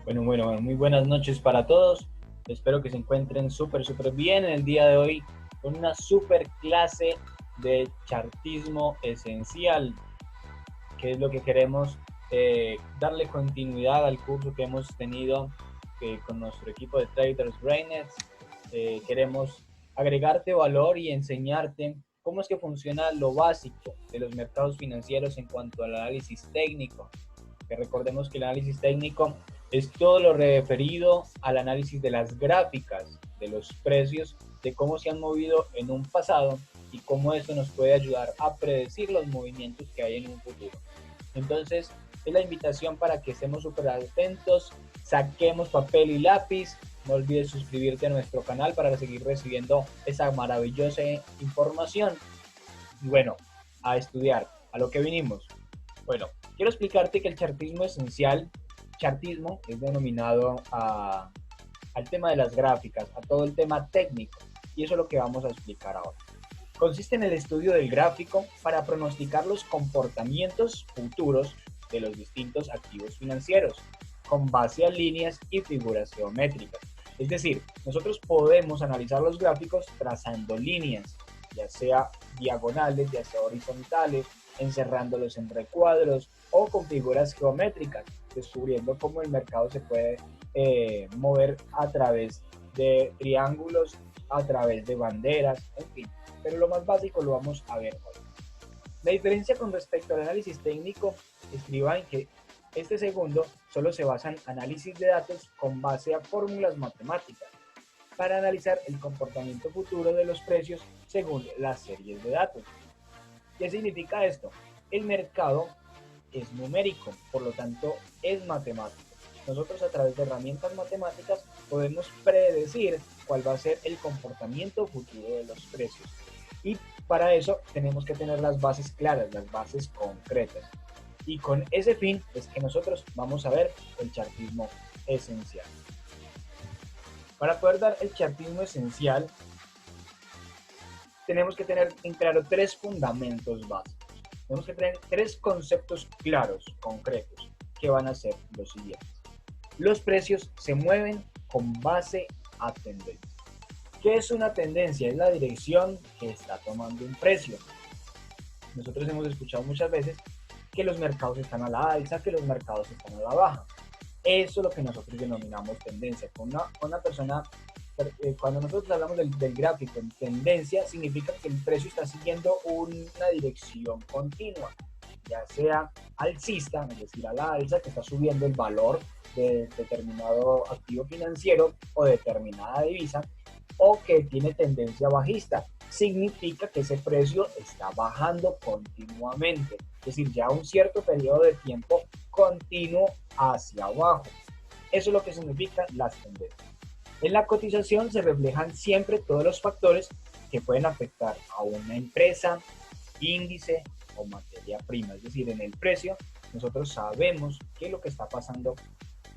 Bueno, muy buenas noches para todos. Espero que se encuentren súper bien en el día de hoy con una súper clase de chartismo esencial, que es lo que queremos darle continuidad al curso que hemos tenido con nuestro equipo de Traders Brainets. Queremos agregarte valor y enseñarte cómo es que funciona lo básico de los mercados financieros en cuanto al análisis técnico, que recordemos que el análisis técnico es todo lo referido al análisis de las gráficas, de los precios, de cómo se han movido en un pasado y cómo eso nos puede ayudar a predecir los movimientos que hay en un futuro. Entonces, es la invitación para que estemos súper atentos, saquemos papel y lápiz, no olvides suscribirte a nuestro canal para seguir recibiendo esa maravillosa información. Y bueno, a estudiar, a lo que vinimos. Bueno, quiero explicarte que el chartismo esencial, chartismo es denominado al tema de las gráficas, a todo el tema técnico, y eso es lo que vamos a explicar ahora. Consiste en el estudio del gráfico para pronosticar los comportamientos futuros de los distintos activos financieros, con base a líneas y figuras geométricas. Es decir, nosotros podemos analizar los gráficos trazando líneas, ya sea diagonales, ya sea horizontales, encerrándolos en recuadros o con figuras geométricas, descubriendo cómo el mercado se puede mover a través de triángulos, a través de banderas, en fin. Pero lo más básico lo vamos a ver hoy. La diferencia con respecto al análisis técnico estriba en que este segundo solo se basa en análisis de datos con base a fórmulas matemáticas para analizar el comportamiento futuro de los precios según las series de datos. ¿Qué significa esto? El mercado es numérico, por lo tanto es matemático. Nosotros a través de herramientas matemáticas podemos predecir cuál va a ser el comportamiento futuro de los precios. Y para eso tenemos que tener las bases claras, las bases concretas. Y con ese fin es que nosotros vamos a ver el chartismo esencial. Para poder dar el chartismo esencial, tenemos que tener en claro tres fundamentos básicos. Tenemos que tener tres conceptos claros, concretos, que van a ser los siguientes. Los precios se mueven con base a tendencia. ¿Qué es una tendencia? Es la dirección que está tomando un precio. Nosotros hemos escuchado muchas veces que los mercados están a la alza, que los mercados están a la baja. Eso es lo que nosotros denominamos tendencia. Con una persona, cuando nosotros hablamos del gráfico en tendencia, significa que el precio está siguiendo una dirección continua, ya sea alcista, es decir, a la alza, que está subiendo el valor de determinado activo financiero o determinada divisa, o que tiene tendencia bajista. Significa que ese precio está bajando continuamente, es decir, ya un cierto periodo de tiempo continuo hacia abajo. Eso es lo que significa las tendencias. En la cotización se reflejan siempre todos los factores que pueden afectar a una empresa, índice o materia prima. Es decir, en el precio nosotros sabemos qué es lo que está pasando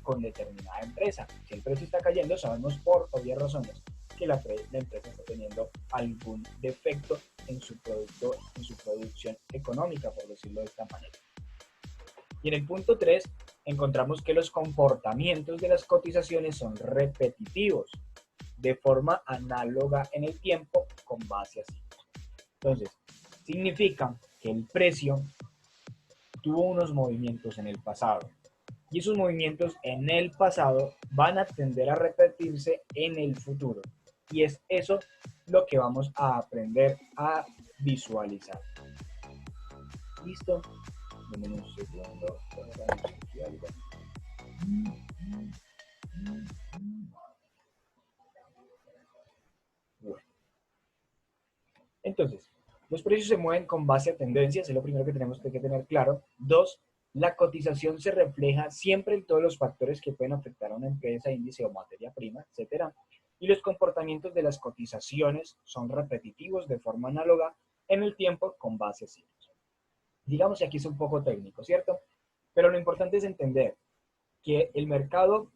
con determinada empresa. Si el precio está cayendo, sabemos por obvias razones que la empresa está teniendo algún defecto en su producto, en su producción económica, por decirlo de esta manera. Y en el punto 3 encontramos que los comportamientos de las cotizaciones son repetitivos, de forma análoga en el tiempo con base a ciclos. Entonces, significa que el precio tuvo unos movimientos en el pasado y esos movimientos en el pasado van a tender a repetirse en el futuro. Y es eso lo que vamos a aprender a visualizar. ¿Listo? Denme un segundo. Bueno. Entonces, los precios se mueven con base a tendencias, es lo primero que tenemos que tener claro. Dos, la cotización se refleja siempre en todos los factores que pueden afectar a una empresa, índice o materia prima, etcétera. Y los comportamientos de las cotizaciones son repetitivos de forma análoga en el tiempo con base a ciclos. Digamos que aquí es un poco técnico, ¿cierto? Pero lo importante es entender que el mercado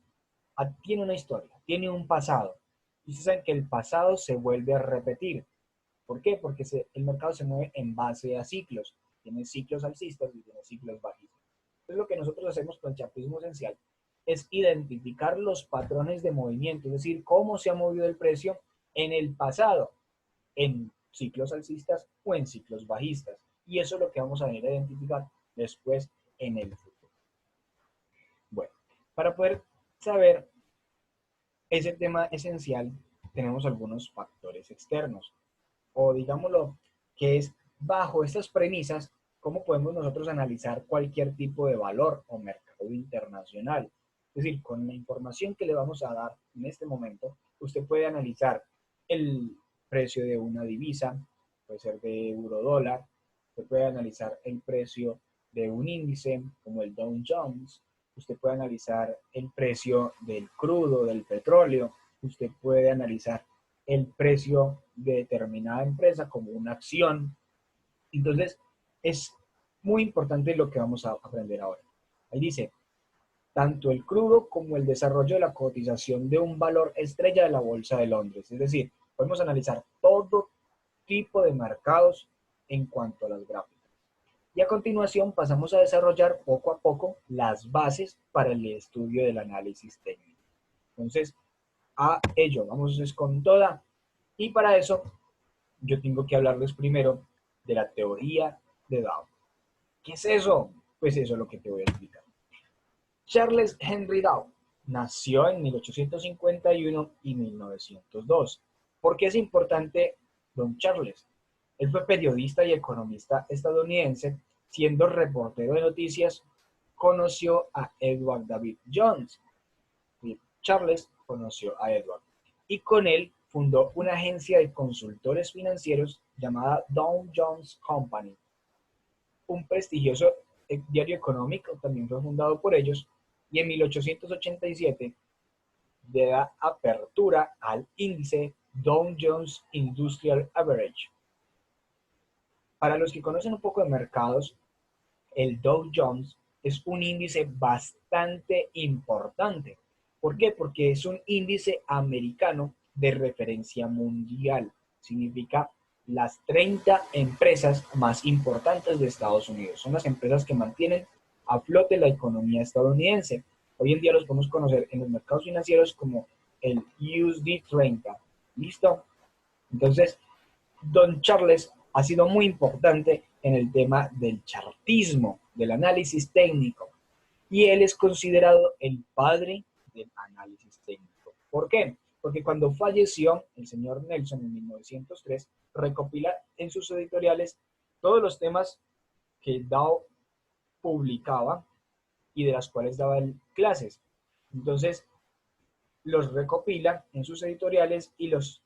tiene una historia, tiene un pasado. Y ustedes saben que el pasado se vuelve a repetir. ¿Por qué? Porque el mercado se mueve en base a ciclos. Tiene ciclos alcistas y tiene ciclos bajistas. Entonces lo que nosotros hacemos con el chartismo esencial es identificar los patrones de movimiento, es decir, cómo se ha movido el precio en el pasado, en ciclos alcistas o en ciclos bajistas. Y eso es lo que vamos a venir a identificar después en el futuro. Bueno, para poder saber ese tema esencial, tenemos algunos factores externos, o digámoslo, que es bajo estas premisas, cómo podemos nosotros analizar cualquier tipo de valor o mercado internacional. Es decir, con la información que le vamos a dar en este momento, usted puede analizar el precio de una divisa, puede ser de euro dólar, usted puede analizar el precio de un índice como el Dow Jones, usted puede analizar el precio del crudo, del petróleo, usted puede analizar el precio de determinada empresa como una acción. Entonces, es muy importante lo que vamos a aprender ahora. Ahí dice, tanto el crudo como el desarrollo de la cotización de un valor estrella de la Bolsa de Londres. Es decir, podemos analizar todo tipo de mercados en cuanto a las gráficas. Y a continuación pasamos a desarrollar poco a poco las bases para el estudio del análisis técnico. Entonces, a ello vamos con toda. Y para eso, yo tengo que hablarles primero de la teoría de Dow. ¿Qué es eso? Pues eso es lo que te voy a explicar. Charles Henry Dow nació en 1851 y 1902. ¿Por qué es importante don Charles? Él fue periodista y economista estadounidense, siendo reportero de noticias, conoció a Edward David Jones. Charles conoció a Edward y con él fundó una agencia de consultores financieros llamada Dow Jones Company. Un prestigioso diario económico también fue fundado por ellos y en 1887 da apertura al índice Dow Jones Industrial Average. Para los que conocen un poco de mercados, el Dow Jones es un índice bastante importante. ¿Por qué? Porque es un índice americano de referencia mundial. Significa las 30 empresas más importantes de Estados Unidos. Son las empresas que mantienen a flote la economía estadounidense. Hoy en día los podemos conocer en los mercados financieros como el USD 30. ¿Listo? Entonces, don Charles ha sido muy importante en el tema del chartismo, del análisis técnico. Y él es considerado el padre del análisis técnico. ¿Por qué? Porque cuando falleció el señor Nelson en 1903, recopila en sus editoriales todos los temas que Dow publicaba y de las cuales daba clases. Entonces, los recopila en sus editoriales y los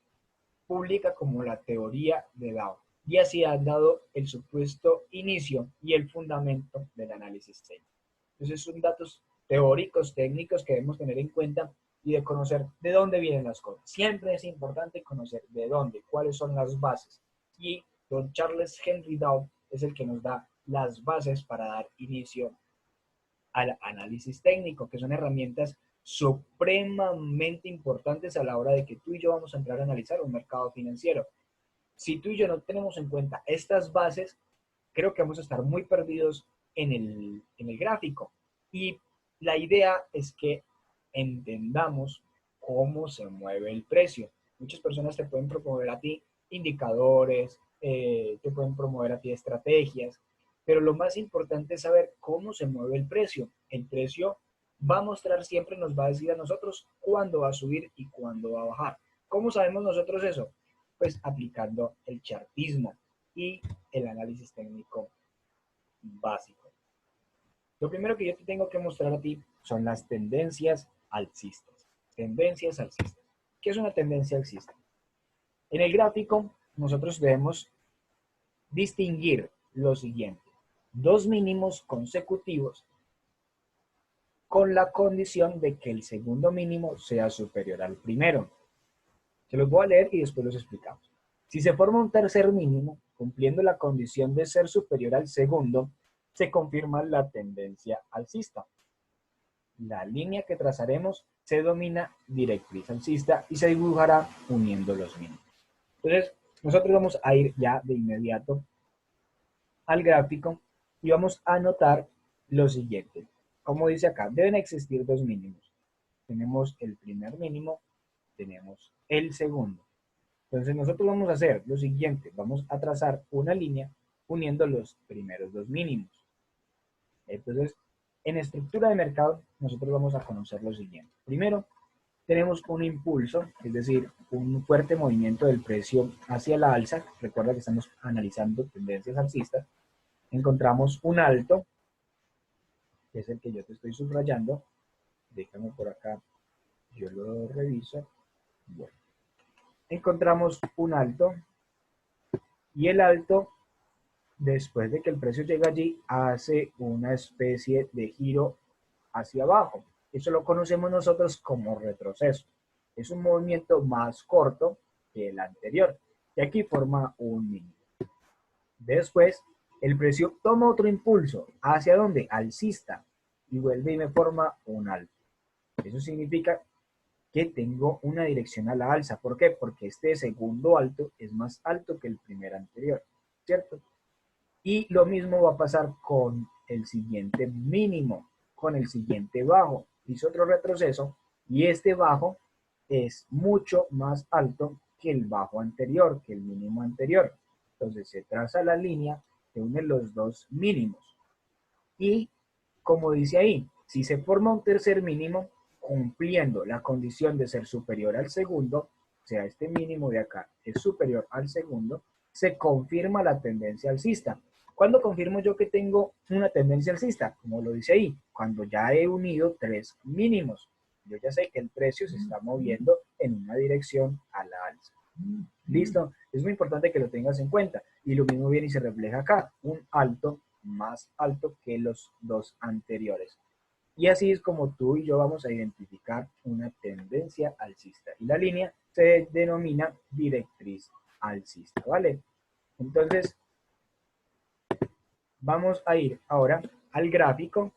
publica como la teoría de Dow. Y así han dado el supuesto inicio y el fundamento del análisis técnico. Entonces son datos teóricos, técnicos que debemos tener en cuenta y de conocer de dónde vienen las cosas. Siempre es importante conocer de dónde, cuáles son las bases. Y don Charles Henry Dow es el que nos da las bases para dar inicio al análisis técnico, que son herramientas supremamente importantes a la hora de que tú y yo vamos a entrar a analizar un mercado financiero. Si tú y yo no tenemos en cuenta estas bases, creo que vamos a estar muy perdidos en el gráfico. Y la idea es que entendamos cómo se mueve el precio. Muchas personas te pueden proponer a ti indicadores, te pueden promover a ti estrategias, pero lo más importante es saber cómo se mueve el precio. El precio va a mostrar siempre, nos va a decir a nosotros cuándo va a subir y cuándo va a bajar. ¿Cómo sabemos nosotros eso? Pues aplicando el chartismo y el análisis técnico básico. Lo primero que yo te tengo que mostrar a ti son las tendencias alcistas. Tendencias alcistas. ¿Qué es una tendencia alcista? En el gráfico nosotros debemos distinguir lo siguiente. Dos mínimos consecutivos con la condición de que el segundo mínimo sea superior al primero. Se los voy a leer y después los explicamos. Si se forma un tercer mínimo, cumpliendo la condición de ser superior al segundo, se confirma la tendencia alcista. La línea que trazaremos se denomina directriz alcista y se dibujará uniendo los mínimos. Entonces, nosotros vamos a ir ya de inmediato al gráfico y vamos a anotar lo siguiente. como dice acá, deben existir dos mínimos. Tenemos el primer mínimo, tenemos el segundo. Entonces nosotros vamos a hacer lo siguiente, vamos a trazar una línea uniendo los primeros dos mínimos. Entonces, en estructura de mercado, nosotros vamos a conocer lo siguiente. Primero, tenemos un impulso, es decir, un fuerte movimiento del precio hacia la alza. Recuerda que estamos analizando tendencias alcistas. Encontramos un alto, que es el que yo te estoy subrayando. Déjame por acá, yo lo reviso. Bueno, encontramos un alto y el alto, después de que el precio llega allí, hace una especie de giro hacia abajo. Eso lo conocemos nosotros como retroceso. Es un movimiento más corto que el anterior y aquí forma un mínimo. Después, el precio toma otro impulso. ¿Hacia dónde? Alcista. Y vuelve y me forma un alto. Eso significa que tengo una dirección a la alza. ¿Por qué? Porque este segundo alto es más alto que el primer anterior, ¿cierto? Y lo mismo va a pasar con el siguiente mínimo, con el siguiente bajo. Hizo otro retroceso y este bajo es mucho más alto que el bajo anterior, que el mínimo anterior. Entonces se traza la línea que une los dos mínimos. Y como dice ahí, si se forma un tercer mínimo, cumpliendo la condición de ser superior al segundo, o sea, este mínimo de acá es superior al segundo, se confirma la tendencia alcista. ¿Cuándo confirmo yo que tengo una tendencia alcista? Como lo dice ahí, cuando ya he unido tres mínimos. Yo ya sé que el precio se está moviendo en una dirección a la alza. ¿Listo? Es muy importante que lo tengas en cuenta. Y lo mismo viene y se refleja acá, un alto más alto que los dos anteriores. Y así es como tú y yo vamos a identificar una tendencia alcista. Y la línea se denomina directriz alcista, ¿vale? Entonces, vamos a ir ahora al gráfico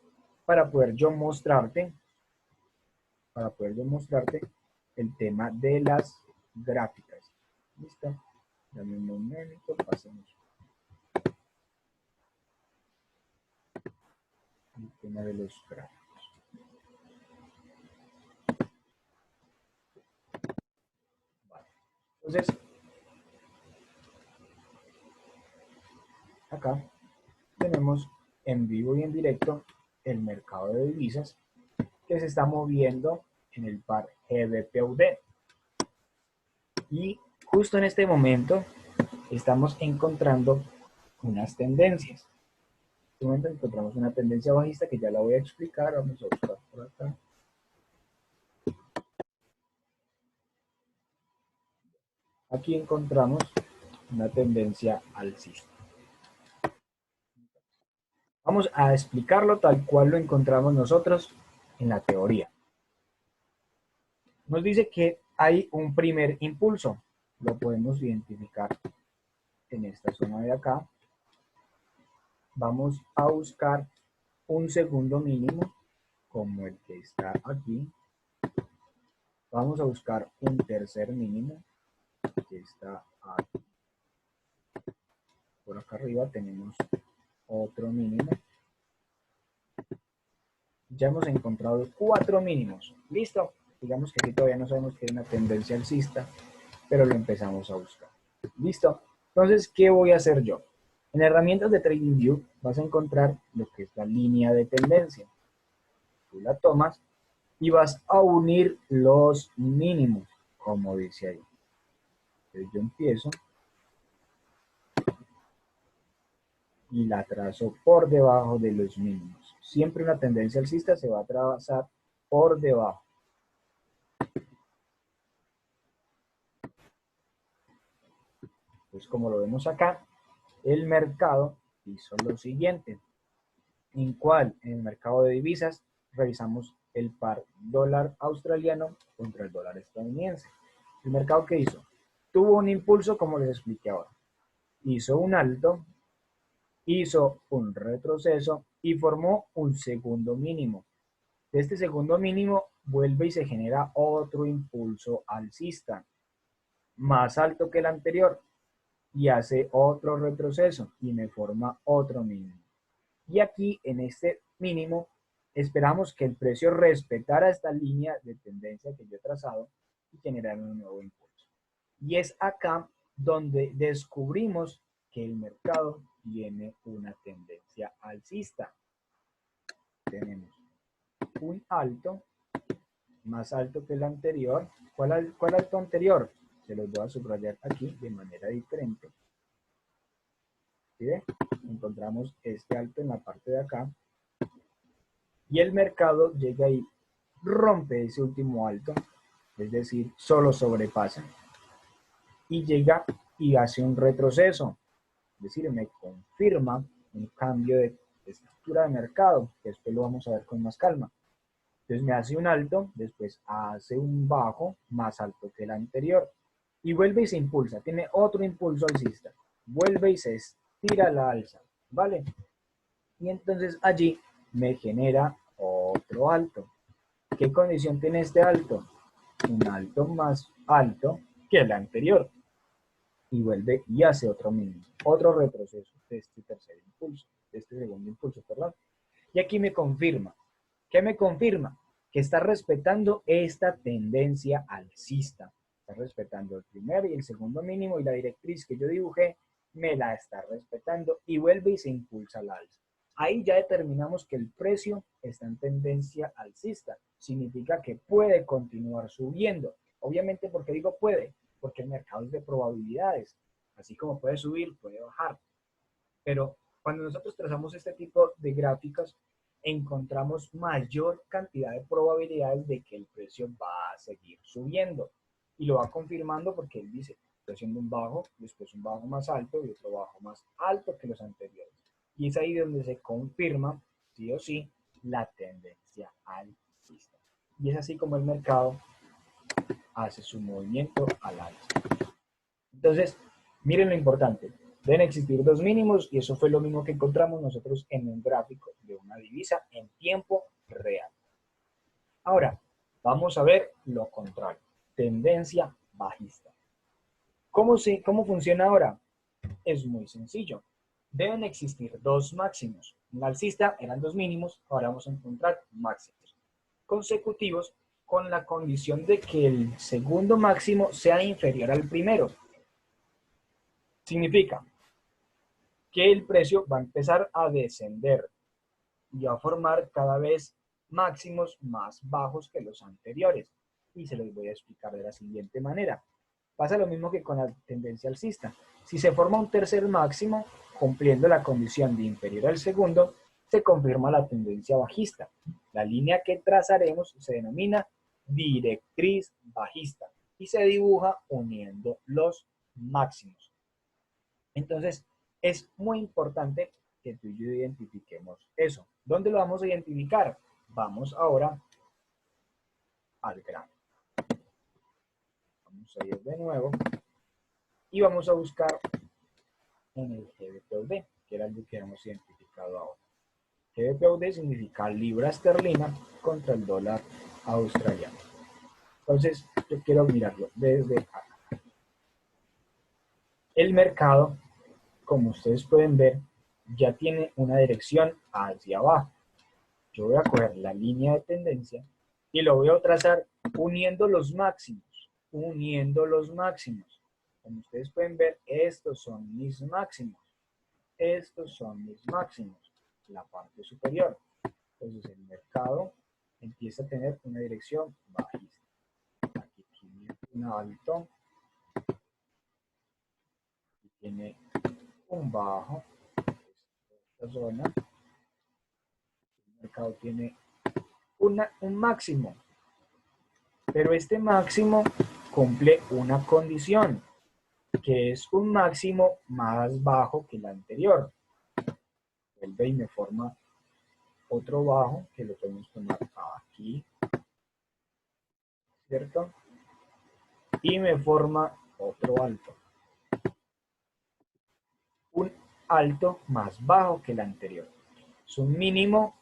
para poder yo mostrarte, el tema de las gráficas. ¿Listo? Dame un momento, pasemos el tema de los gráficos. Vale. Entonces, acá tenemos en vivo y en directo el mercado de divisas que se está moviendo en el par GBP/UD. Y justo en este momento estamos encontrando unas tendencias. En este momento encontramos una tendencia bajista que ya la voy a explicar. Vamos a buscar por acá. Aquí encontramos una tendencia alcista. Vamos a explicarlo tal cual lo encontramos nosotros en la teoría. Nos dice que hay un primer impulso. Lo podemos identificar en esta zona de acá. Vamos a buscar un segundo mínimo, como el que está aquí. Vamos a buscar un tercer mínimo, que está aquí. Por acá arriba tenemos otro mínimo. Ya hemos encontrado cuatro mínimos. ¿Listo? Digamos que aquí todavía no sabemos que hay una tendencia alcista, pero lo empezamos a buscar. ¿Listo? Entonces, ¿qué voy a hacer yo? En herramientas de TradingView vas a encontrar lo que es la línea de tendencia. Tú la tomas y vas a unir los mínimos, como dice ahí. Entonces yo empiezo y la trazo por debajo de los mínimos. Siempre una tendencia alcista se va a trazar por debajo. Pues como lo vemos acá, el mercado hizo lo siguiente. ¿En cuál? En el mercado de divisas revisamos el par dólar australiano contra el dólar estadounidense. ¿El mercado qué hizo? Tuvo un impulso como les expliqué ahora. Hizo un alto, hizo un retroceso y formó un segundo mínimo. De este segundo mínimo vuelve y se genera otro impulso alcista, más alto que el anterior, y hace otro retroceso y me forma otro mínimo. Y aquí en este mínimo esperamos que el precio respetara esta línea de tendencia que yo he trazado y generara un nuevo impulso. Y es acá donde descubrimos que el mercado tiene una tendencia alcista. Tenemos un alto, más alto que el anterior. ¿Cuál alto anterior? Se los voy a subrayar aquí de manera diferente. ¿Sí ve? Encontramos este alto en la parte de acá. Y el mercado llega y rompe ese último alto, es decir, solo sobrepasa. Y llega y hace un retroceso, es decir, me confirma un cambio de estructura de mercado, que después lo vamos a ver con más calma. Entonces me hace un alto, después hace un bajo más alto que el anterior y vuelve y se impulsa, tiene otro impulso alcista, vuelve y se estira a la alza, ¿vale? Y entonces allí me genera otro alto. ¿Qué condición tiene este alto? Un alto más alto que el anterior. Y vuelve y hace otro mínimo, otro retroceso de este tercer impulso, de este segundo impulso, perdón. Y aquí me confirma. ¿Qué me confirma? Que está respetando esta tendencia alcista. Está respetando el primer y el segundo mínimo y la directriz que yo dibujé me la está respetando y vuelve y se impulsa al alza. Ahí ya determinamos que el precio está en tendencia alcista. Significa que puede continuar subiendo. Obviamente, ¿por qué digo puede? Porque el mercado es de probabilidades. Así como puede subir, puede bajar. Pero cuando nosotros trazamos este tipo de gráficas, encontramos mayor cantidad de probabilidades de que el precio va a seguir subiendo. Y lo va confirmando porque él dice, estoy haciendo un bajo, después un bajo más alto y otro bajo más alto que los anteriores. Y es ahí donde se confirma, sí o sí, la tendencia alcista. Y es así como el mercado hace su movimiento al alza. Entonces, miren lo importante. Deben existir dos mínimos y eso fue lo mismo que encontramos nosotros en un gráfico de una divisa en tiempo real. Ahora, vamos a ver lo contrario. Tendencia bajista. ¿Cómo funciona ahora? Es muy sencillo. Deben existir dos máximos. En la alcista eran dos mínimos, ahora vamos a encontrar máximos consecutivos con la condición de que el segundo máximo sea inferior al primero. Significa que el precio va a empezar a descender y va a formar cada vez máximos más bajos que los anteriores. Y se los voy a explicar de la siguiente manera. Pasa lo mismo que con la tendencia alcista. Si se forma un tercer máximo, cumpliendo la condición de inferior al segundo, se confirma la tendencia bajista. La línea que trazaremos se denomina directriz bajista y se dibuja uniendo los máximos. Entonces, es muy importante que tú y yo identifiquemos eso. ¿Dónde lo vamos a identificar? Vamos ahora al gráfico. Vamos a ir de nuevo y vamos a buscar en el GBPUD, que era el que hemos identificado ahora. GBPUD significa libra esterlina contra el dólar australiano. Entonces, yo quiero mirarlo desde acá. El mercado, como ustedes pueden ver, ya tiene una dirección hacia abajo. Yo voy a coger la línea de tendencia y lo voy a trazar uniendo los máximos, uniendo los máximos. Como ustedes pueden ver, estos son mis máximos, estos son mis máximos, la parte superior. Entonces el mercado empieza a tener una dirección bajista. Aquí tiene un alto, aquí tiene un bajo, esta zona. El mercado tiene un máximo, pero este máximo cumple una condición, que es un máximo más bajo que el anterior. Vuelve y me forma otro bajo, que lo podemos tomar aquí, ¿cierto? Y me forma otro alto. Un alto más bajo que el anterior. Es un mínimo,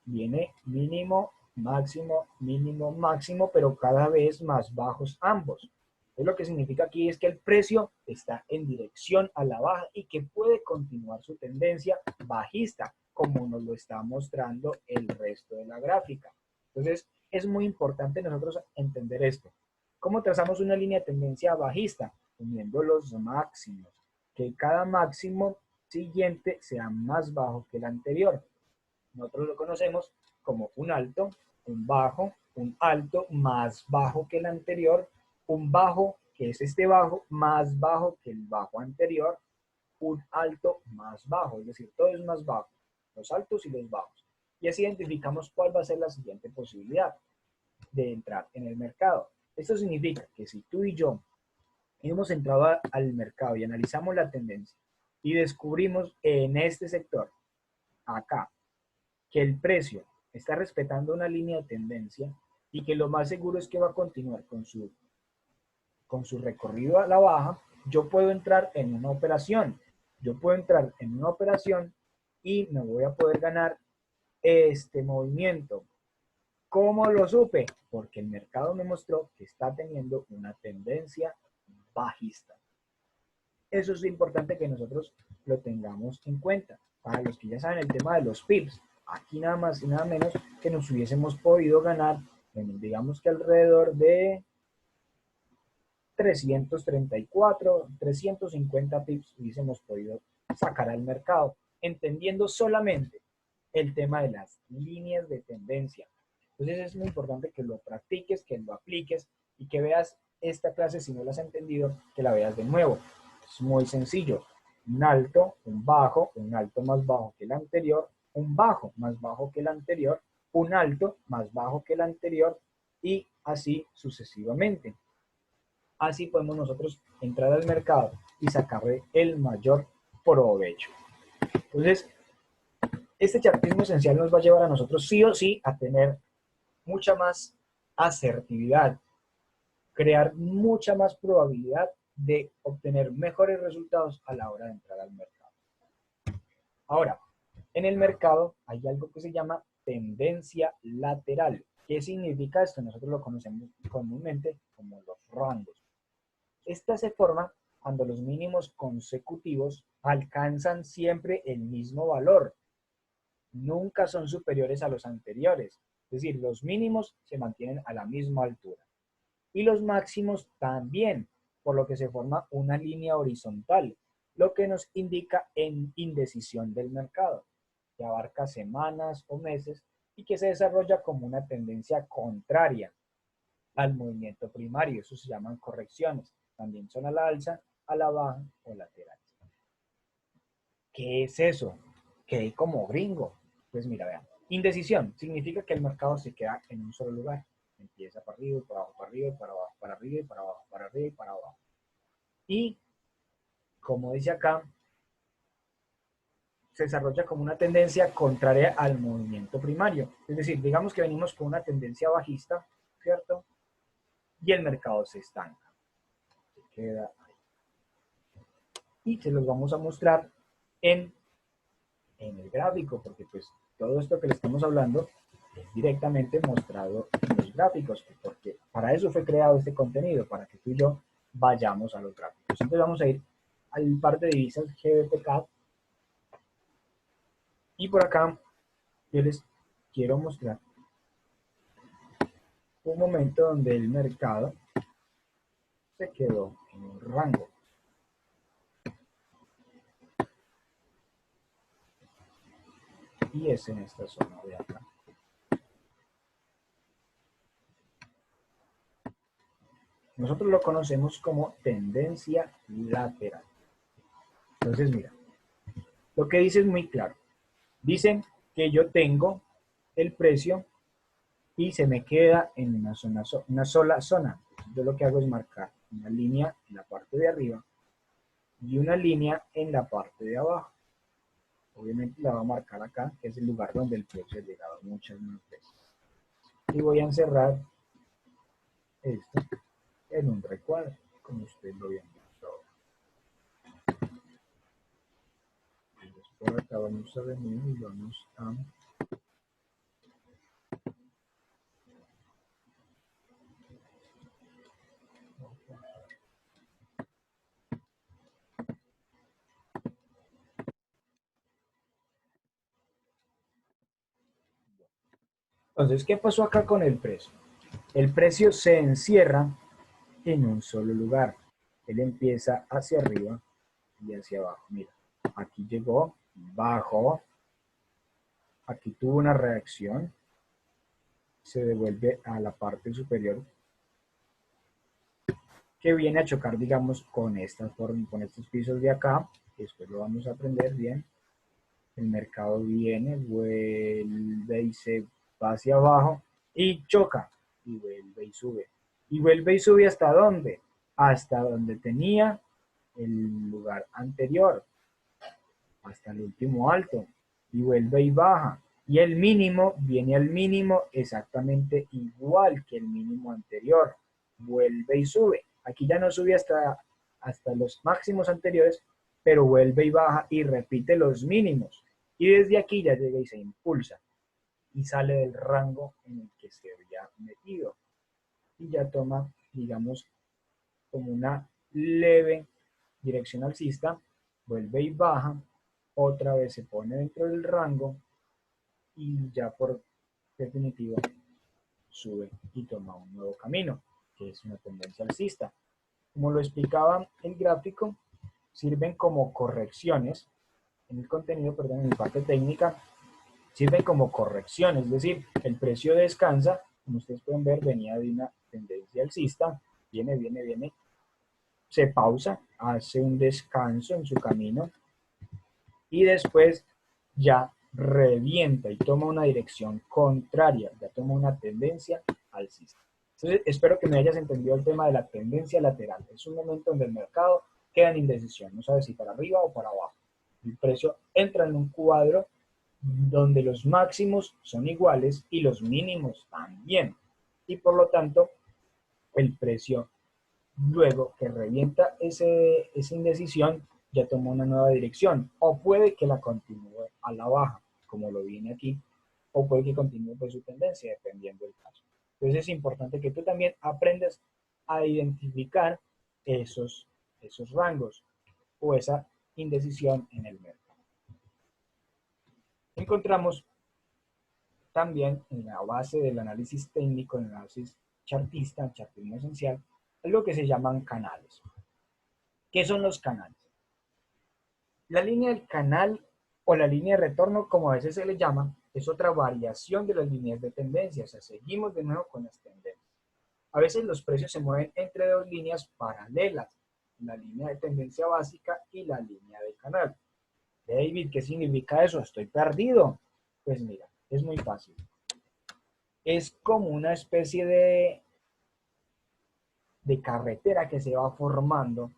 viene mínimo, máximo, mínimo, máximo, pero cada vez más bajos ambos. Entonces, lo que significa aquí es que el precio está en dirección a la baja y que puede continuar su tendencia bajista, como nos lo está mostrando el resto de la gráfica. Entonces, es muy importante nosotros entender esto. ¿Cómo trazamos una línea de tendencia bajista? Uniendo los máximos, que cada máximo siguiente sea más bajo que el anterior. Nosotros lo conocemos como un alto, un bajo, un alto más bajo que el anterior, un bajo, que es este bajo, más bajo que el bajo anterior, un alto más bajo, es decir, todo es más bajo, los altos y los bajos. Y así identificamos cuál va a ser la siguiente posibilidad de entrar en el mercado. Esto significa que si tú y yo hemos entrado al mercado y analizamos la tendencia y descubrimos en este sector, acá, que el precio está respetando una línea de tendencia y que lo más seguro es que va a continuar con su recorrido a la baja, yo puedo entrar en una operación. Yo puedo entrar en una operación y me voy a poder ganar este movimiento. ¿Cómo lo supe? Porque el mercado me mostró que está teniendo una tendencia bajista. Eso es importante que nosotros lo tengamos en cuenta. Para los que ya saben el tema de los pips, aquí nada más y nada menos que nos hubiésemos podido ganar, digamos que alrededor de 334, 350 pips hubiésemos podido sacar al mercado, entendiendo solamente el tema de las líneas de tendencia. Entonces es muy importante que lo practiques, que lo apliques y que veas esta clase, si no la has entendido, que la veas de nuevo. Es muy sencillo. Un alto, un alto más bajo que el anterior, un bajo más bajo que el anterior, un alto más bajo que el anterior y así sucesivamente. Así podemos nosotros entrar al mercado y sacarle el mayor provecho. Entonces, este chartismo esencial nos va a llevar a nosotros sí o sí a tener mucha más asertividad, crear mucha más probabilidad de obtener mejores resultados a la hora de entrar al mercado. Ahora, en el mercado hay algo que se llama tendencia lateral. ¿Qué significa esto? Nosotros lo conocemos comúnmente como los rangos. Esta se forma cuando los mínimos consecutivos alcanzan siempre el mismo valor. Nunca son superiores a los anteriores. Es decir, los mínimos se mantienen a la misma altura. Y los máximos también, por lo que se forma una línea horizontal, lo que nos indica en indecisión del mercado, que abarca semanas o meses y que se desarrolla como una tendencia contraria al movimiento primario. Eso se llaman correcciones. También son a la alza, a la baja o laterales. ¿Qué es eso? Quedé como gringo. Pues mira, vean. Indecisión significa que el mercado se queda en un solo lugar. Empieza para arriba y para abajo, para arriba y para abajo, para arriba y para abajo, para arriba y para abajo. Y, como dice acá, se desarrolla como una tendencia contraria al movimiento primario. Es decir, digamos que venimos con una tendencia bajista, ¿cierto? Y el mercado se estanca. Se queda ahí. Y se los vamos a mostrar en el gráfico, porque pues todo esto que le estamos hablando es directamente mostrado en los gráficos, porque para eso fue creado este contenido, para que tú y yo vayamos a los gráficos. Entonces vamos a ir al par de divisas GBP-CAD y por acá yo les quiero mostrar un momento donde el mercado se quedó en un rango. Y es en esta zona de acá. Nosotros lo conocemos como tendencia lateral. Entonces, mira, lo que dice es muy claro. Dicen que yo tengo el precio y se me queda en una sola zona. Yo lo que hago es marcar una línea en la parte de arriba y una línea en la parte de abajo. Obviamente la voy a marcar acá, que es el lugar donde el precio ha llegado muchas más veces. Y voy a encerrar esto en un recuadro, como ustedes lo habían visto ahora. Entonces por acá vamos a venir y vamos a Entonces, ¿qué pasó acá con el precio? El precio se encierra en un solo lugar. Él empieza hacia arriba y hacia abajo. Mira, aquí llegó, bajó, aquí tuvo una reacción, se devuelve a la parte superior que viene a chocar, digamos, con con estos pisos de acá. Después lo vamos a aprender bien. El mercado viene, vuelve y se va hacia abajo y choca y vuelve y sube. Y vuelve y sube ¿hasta dónde? Hasta donde tenía el lugar anterior, hasta el último alto. Y vuelve y baja. Y el mínimo viene al mínimo exactamente igual que el mínimo anterior. Vuelve y sube. Aquí ya no sube hasta los máximos anteriores, pero vuelve y baja y repite los mínimos. Y desde aquí ya llega y se impulsa y sale del rango en el que se había metido. Y ya toma, digamos, como una leve dirección alcista, vuelve y baja, otra vez se pone dentro del rango y ya por definitiva sube y toma un nuevo camino, que es una tendencia alcista. Como lo explicaba el gráfico, sirven como correcciones en el contenido, perdón, en la parte técnica, sirven como correcciones, es decir, el precio descansa, como ustedes pueden ver, venía de una tendencia alcista, viene, se pausa, hace un descanso en su camino y después ya revienta y toma una dirección contraria, ya toma una tendencia alcista. Entonces, espero que me hayas entendido el tema de la tendencia lateral. Es un momento donde el mercado queda en indecisión, no sabe si para arriba o para abajo. El precio entra en un cuadro donde los máximos son iguales y los mínimos también. Y por lo tanto, el precio, luego que revienta esa indecisión, ya toma una nueva dirección. O puede que la continúe a la baja, como lo viene aquí, o puede que continúe por su tendencia, dependiendo del caso. Entonces es importante que tú también aprendas a identificar esos rangos o esa indecisión en el mercado. Encontramos también en la base del análisis técnico, el análisis chartista, chartismo esencial, algo que se llaman canales. ¿Qué son los canales? La línea del canal o la línea de retorno, como a veces se le llama, es otra variación de las líneas de tendencia. O sea, seguimos de nuevo con las tendencias. A veces los precios se mueven entre dos líneas paralelas, la línea de tendencia básica y la línea de canal. David, ¿qué significa eso? Estoy perdido. Pues mira, es muy fácil. Es como una especie de carretera que se va formando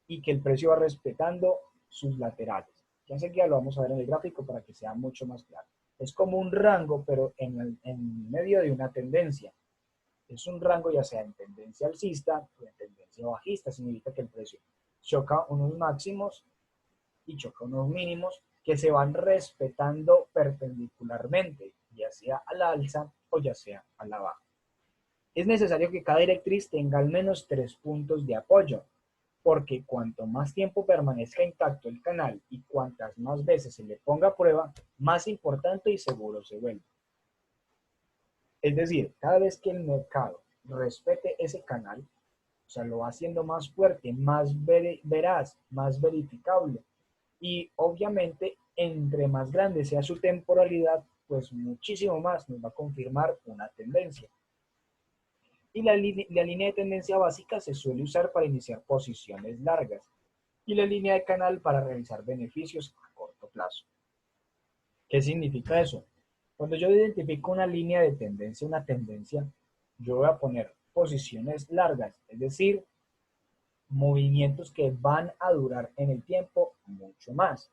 y que el precio va respetando sus laterales. Ya enseguida lo vamos a ver en el gráfico para que sea mucho más claro. Es como un rango, pero en medio de una tendencia. Es un rango ya sea en tendencia alcista o en tendencia bajista. Significa que el precio choca unos máximos y choca unos mínimos que se van respetando perpendicularmente, ya sea al alza o ya sea a la baja. Es necesario que cada directriz tenga al menos 3 puntos de apoyo, porque cuanto más tiempo permanezca intacto el canal y cuantas más veces se le ponga a prueba, más importante y seguro se vuelve. Es decir, cada vez que el mercado respete ese canal, o sea, lo va haciendo más fuerte, más veraz, más verificable. Y obviamente, entre más grande sea su temporalidad, pues muchísimo más nos va a confirmar una tendencia. Y la línea de tendencia básica se suele usar para iniciar posiciones largas y la línea de canal para realizar beneficios a corto plazo. ¿Qué significa eso? Cuando yo identifico una línea de tendencia, una tendencia, yo voy a poner posiciones largas, es decir, movimientos que van a durar en el tiempo mucho más.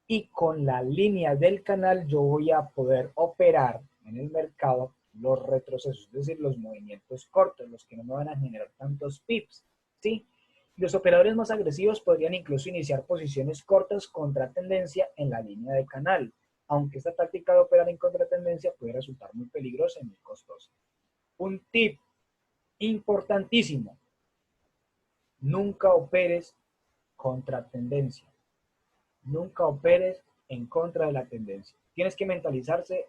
Y con la línea del canal yo voy a poder operar en el mercado los retrocesos, es decir, los movimientos cortos, los que no me van a generar tantos pips, ¿sí? Los operadores más agresivos podrían incluso iniciar posiciones cortas contra tendencia en la línea de canal, aunque esta táctica de operar en contratendencia puede resultar muy peligrosa y muy costosa. Un tip importantísimo: nunca operes contra tendencia. Nunca operes en contra de la tendencia. Tienes que mentalizarse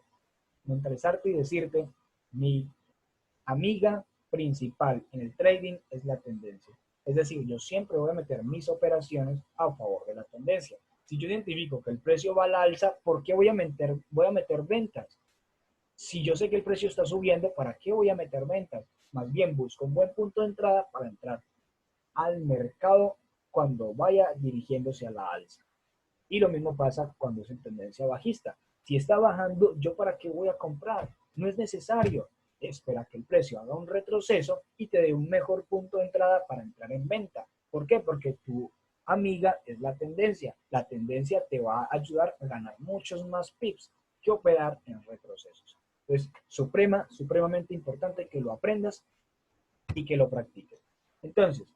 mentalizarte y decirte, mi amiga principal en el trading es la tendencia. Es decir, yo siempre voy a meter mis operaciones a favor de la tendencia. Si yo identifico que el precio va al alza, ¿por qué voy a meter ventas? Si yo sé que el precio está subiendo, ¿para qué voy a meter ventas? Más bien busco un buen punto de entrada para entrar al mercado cuando vaya dirigiéndose a la alza. Y lo mismo pasa cuando es en tendencia bajista. Si está bajando, ¿yo para qué voy a comprar? No es necesario. Espera que el precio haga un retroceso y te dé un mejor punto de entrada para entrar en venta. ¿Por qué? Porque tu amiga es la tendencia. La tendencia te va a ayudar a ganar muchos más pips que operar en retrocesos. Entonces, supremamente importante que lo aprendas y que lo practiques. Entonces,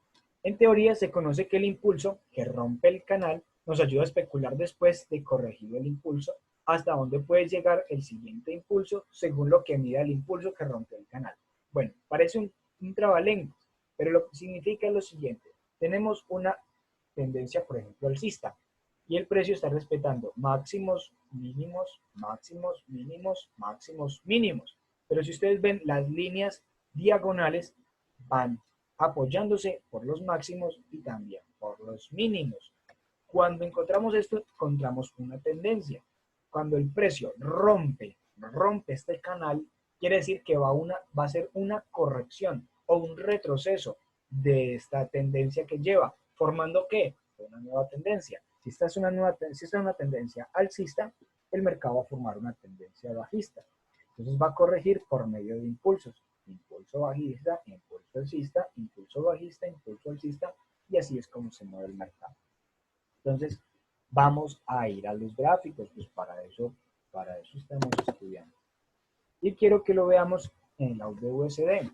en teoría se conoce que el impulso que rompe el canal nos ayuda a especular después de corregido el impulso hasta dónde puede llegar el siguiente impulso según lo que mida el impulso que rompe el canal. Bueno, parece un trabalenguas, pero lo que significa es lo siguiente. Tenemos una tendencia, por ejemplo, alcista, y el precio está respetando máximos, mínimos, máximos, mínimos, máximos, mínimos. Pero si ustedes ven las líneas diagonales, van apoyándose por los máximos y también por los mínimos. Cuando encontramos esto, encontramos una tendencia. Cuando el precio rompe este canal, quiere decir que va a ser una corrección o un retroceso de esta tendencia que lleva, formando ¿qué? Una nueva tendencia. Si esta es una tendencia alcista, el mercado va a formar una tendencia bajista. Entonces va a corregir por medio de impulsos. Impulso bajista, impulso alcista, impulso bajista, impulso alcista, y así es como se mueve el mercado. Entonces, vamos a ir a los gráficos, pues para eso estamos estudiando. Y quiero que lo veamos en la USD.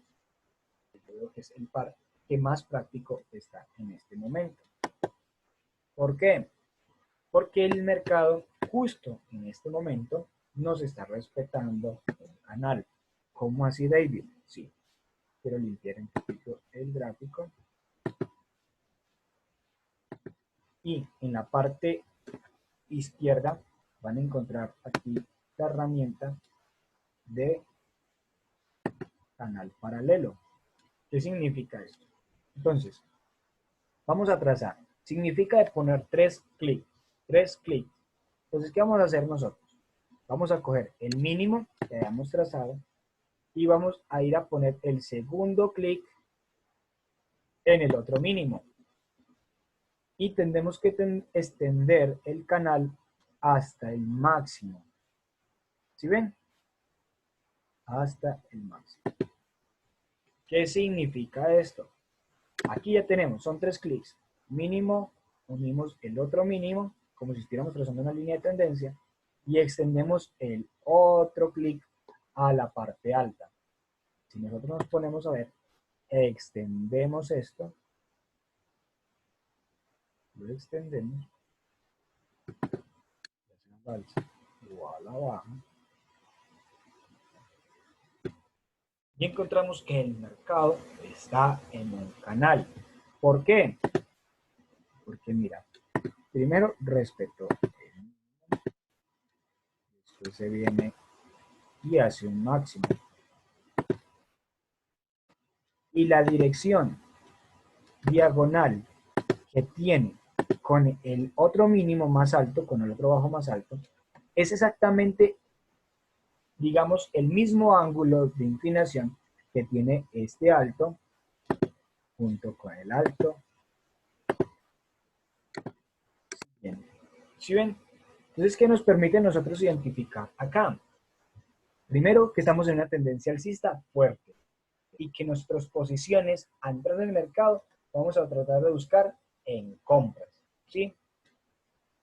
Creo que es el par que más práctico está en este momento. ¿Por qué? Porque el mercado justo en este momento nos está respetando un canal. ¿Cómo así, David? Sí. Quiero limpiar un poquito el gráfico. Y en la parte izquierda van a encontrar aquí la herramienta de canal paralelo. ¿Qué significa esto? Entonces, vamos a trazar. Significa de poner 3 clics. 3 clics. Entonces, ¿qué vamos a hacer nosotros? Vamos a coger el mínimo que hayamos trazado y vamos a ir a poner el segundo clic en el otro mínimo. Y tendremos que extender el canal hasta el máximo. ¿Sí ven? Hasta el máximo. ¿Qué significa esto? Aquí ya tenemos, son 3 clics. Mínimo, unimos el otro mínimo, como si estuviéramos trazando una línea de tendencia, y extendemos el otro clic a la parte alta. Si nosotros nos ponemos a ver, extendemos esto, lo extendemos, igual a baja, y encontramos que el mercado está en un canal. ¿Por qué? Porque mira, primero respetó, después se viene y hace un máximo. Y la dirección diagonal que tiene con el otro mínimo más alto, con el otro bajo más alto, es exactamente, digamos, el mismo ángulo de inclinación que tiene este alto junto con el alto. Bien. ¿Sí ven? Entonces, ¿qué nos permite a nosotros identificar acá? Primero, que estamos en una tendencia alcista fuerte y que nuestras posiciones al entrar en el mercado vamos a tratar de buscar en compras, ¿sí?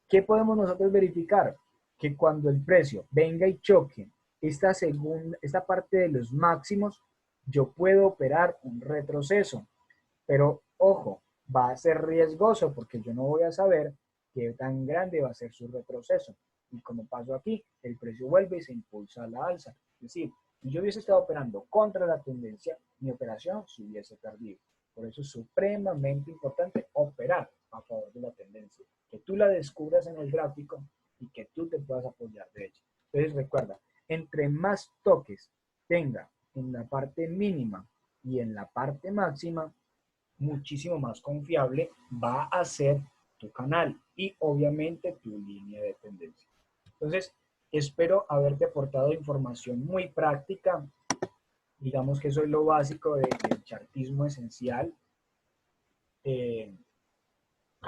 ¿Qué podemos nosotros verificar? Que cuando el precio venga y choque esta parte de los máximos, yo puedo operar un retroceso. Pero ojo, va a ser riesgoso porque yo no voy a saber qué tan grande va a ser su retroceso. Y como pasó aquí, el precio vuelve y se impulsa a la alza. Es decir, si yo hubiese estado operando contra la tendencia, mi operación se hubiese perdido. Por eso es supremamente importante operar a favor de la tendencia. Que tú la descubras en el gráfico y que tú te puedas apoyar de ella. Entonces recuerda, Entre más toques tenga en la parte mínima y en la parte máxima, muchísimo más confiable va a ser tu canal y obviamente tu línea de tendencia. Entonces, espero haberte aportado información muy práctica. Digamos que eso es lo básico del chartismo esencial.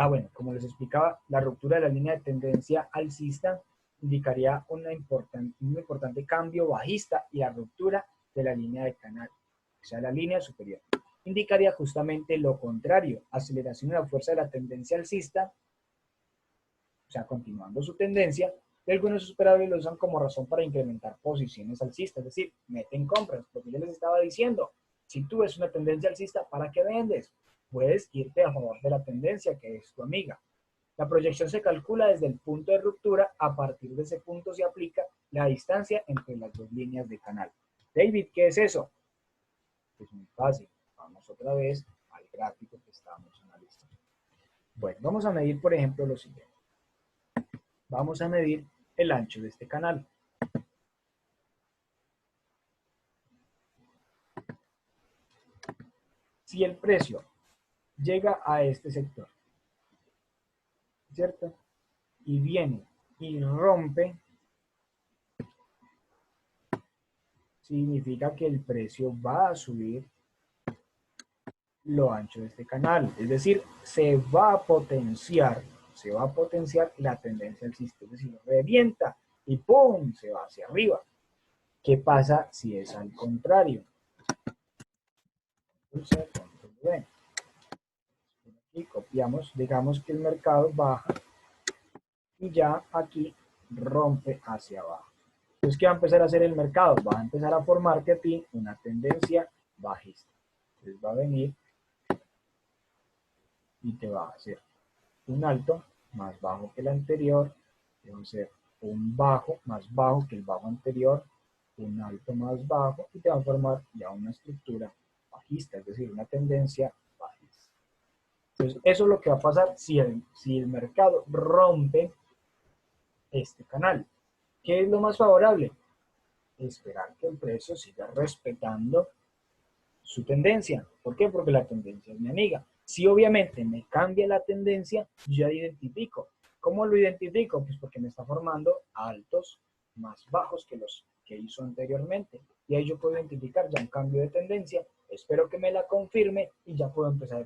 Bueno, como les explicaba, la ruptura de la línea de tendencia alcista indicaría un importante cambio bajista, y la ruptura de la línea de canal, o sea, la línea superior, indicaría justamente lo contrario, aceleración de la fuerza de la tendencia alcista, o sea, continuando su tendencia, y algunos operadores lo usan como razón para incrementar posiciones alcistas, es decir, meten compras, porque yo les estaba diciendo, si tú ves una tendencia alcista, ¿para qué vendes? Puedes irte a favor de la tendencia, que es tu amiga. La proyección se calcula desde el punto de ruptura. A partir de ese punto se aplica la distancia entre las dos líneas de canal. David, ¿qué es eso? Es muy fácil. Vamos otra vez al gráfico que estábamos analizando. Bueno, vamos a medir, por ejemplo, lo siguiente. Vamos a medir el ancho de este canal. Si el precio llega a este sector, ¿cierto? Y viene y rompe, significa que el precio va a subir lo ancho de este canal, es decir, se va a potenciar la tendencia alcista, es decir, revienta y ¡pum! Se va hacia arriba. ¿Qué pasa si es al contrario? Aquí copiamos, digamos que el mercado baja y ya aquí rompe hacia abajo. Entonces, ¿qué va a empezar a hacer el mercado? Va a empezar a formarte a ti una tendencia bajista. Entonces va a venir y te va a hacer un alto más bajo que el anterior, va a ser un bajo más bajo que el bajo anterior, un alto más bajo, y te va a formar ya una estructura bajista, es decir, una tendencia bajista. Entonces, eso es lo que va a pasar si el mercado rompe este canal. ¿Qué es lo más favorable? Esperar que el precio siga respetando su tendencia. ¿Por qué? Porque la tendencia es mi amiga. Si obviamente me cambia la tendencia, yo ya identifico. ¿Cómo lo identifico? Pues porque me está formando altos más bajos que los que hizo anteriormente. Y ahí yo puedo identificar ya un cambio de tendencia. Espero que me la confirme y ya puedo empezar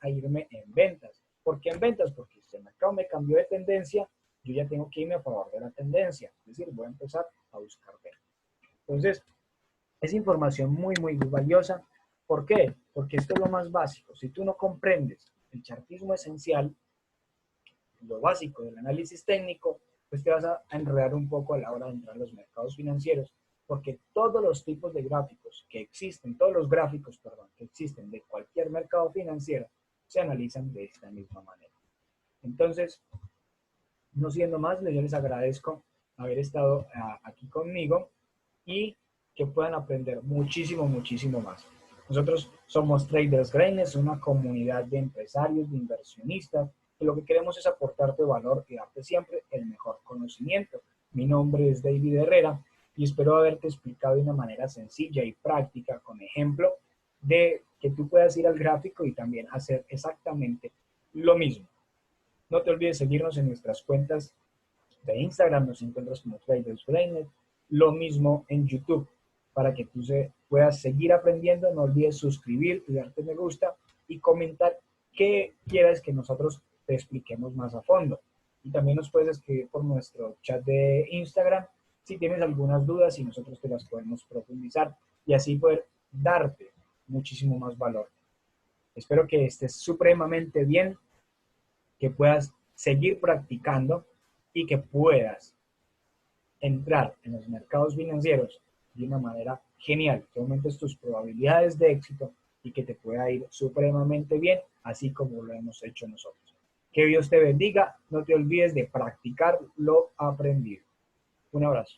a irme en ventas. ¿Por qué en ventas? Porque si el mercado me cambió de tendencia, yo ya tengo que irme a favor de la tendencia. Es decir, voy a empezar a buscar ventas. Entonces, es información muy, muy valiosa. ¿Por qué? Porque esto es lo más básico. Si tú no comprendes el chartismo esencial, lo básico del análisis técnico, pues te vas a enredar un poco a la hora de entrar a los mercados financieros, porque todos los tipos de gráficos que existen, todos los gráficos, perdón, que existen de cualquier mercado financiero, se analizan de esta misma manera. Entonces, no siendo más, yo les agradezco haber estado aquí conmigo y que puedan aprender muchísimo, muchísimo más. Nosotros somos Traders Greines, una comunidad de empresarios, de inversionistas, que lo que queremos es aportarte valor y darte siempre el mejor conocimiento. Mi nombre es David Herrera y espero haberte explicado de una manera sencilla y práctica, con ejemplo, de que tú puedas ir al gráfico y también hacer exactamente lo mismo. No te olvides seguirnos en nuestras cuentas de Instagram, nos encuentras como Traders Greines, lo mismo en YouTube, para que tú puedas seguir aprendiendo. No olvides suscribirte, darte me gusta y comentar qué quieras que nosotros te expliquemos más a fondo. Y también nos puedes escribir por nuestro chat de Instagram si tienes algunas dudas y nosotros te las podemos profundizar y así poder darte muchísimo más valor. Espero que estés supremamente bien, que puedas seguir practicando y que puedas entrar en los mercados financieros de una manera genial, que aumentes tus probabilidades de éxito y que te pueda ir supremamente bien, así como lo hemos hecho nosotros. Que Dios te bendiga, no te olvides de practicar lo aprendido. Un abrazo.